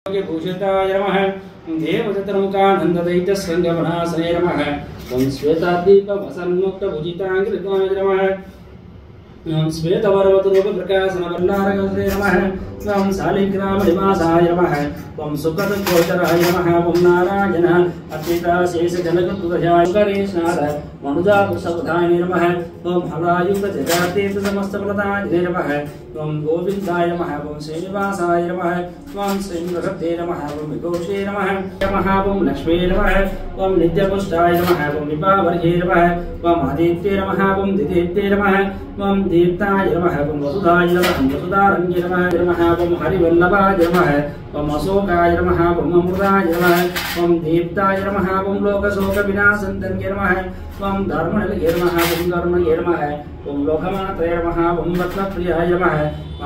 भूषिताय नमः देवचतुर्मुखानन्ददैत्यसङ्गमनासने नमः ॐ श्वेताद्दीपवसन्मुक्तभुजिताङ्गिरिताय नमः ॐ श्वेतवरवतुरूपप्रकाशनवर्णारगसे नमः ॐ शालिग्रामनिवासाय नमः ॐ सुखदगोचराय नमः ॐ नारायण अच्युताशेषजनकपुरजाय करेशनाथ मनुजापुषबधाय नमः ॐ हलायुगजगतीर्थसमस्तफलदाय नमः ॐ गोविन्दाय नमः ॐ श्रीनिवासाय नमः ॐ श्रीनिवसते नमः ॐ विघोषे नमः ॐ लक्ष्मी नमः ॐ नित्यपुष्टाय नमः ॐ विभावर्ये नमः ॐ आदित्ये नमः ॐ दिदीप्ते नमः ॐ दीप्ताय नमः ॐ वसुधाय नमः वसुधारङ्गे नमः ॐ हरिवल्लभाय नमः ॐ अशोकाय नमः ॐ अमृताय नमः ॐ दीप्ताय नमः ॐ लोकशोकविनाशन्तये नमः ॐ धर्मणगे नमः ॐ धर्मये नमः ॐ लोकमात्रे नमः ॐ रत्नप्रियाय नमः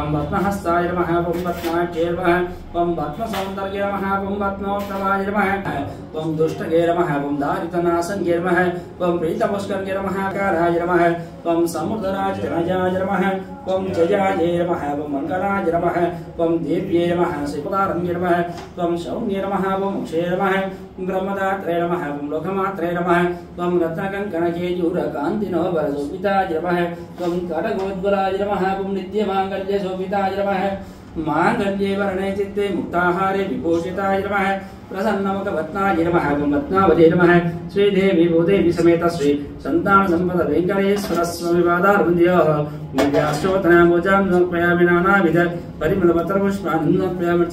ॐ रत्नहस्ताय नमः ॐ रत्नाढ्ये नमः ॐ रत्नसौन्दर्ये नमः ॐ रत्नोत्तमाय नमः ॐ दुष्टगे नमः ॐ दारितनाशन्ये नमः ॐ प्रीतपुष्कर्ये नमः काराय नमः ॐ समुद्रराजराजाय नमः ॐ जयाय नमः ॐ मङ्गलाय नमः ॐ देव्ये नमः श्रीपदारण्ये नमः ॐ शौन्ये नमः ॐ मोक्षे नमः ब्रह्मदात्रे नमः ॐ लोकमात्रे नमः ॐ रत्नकङ्कणकेयूरकान्तिनो वरशोभिताय नमः ॐ कडगोज्ज्वलाय नमः ॐ नित्यमाङ्गल्यशोभिताय नमः माङ्गल्ये वरणे चित्ते मुक्ताहारे विभूषिताय नमः प्रसन्नमुखभत्नाय नमः ॐ रत्नावले नमः श्रीदेवी भूदेवी समेत श्री सन्तानसम्पद वेङ्कटेश्वर स्वामी पादारविन्दयोः दिव्याष्टोत्तराम्बुजां समर्पयामि नानाविध परिमलपत्रपुष्पान् समर्पयामि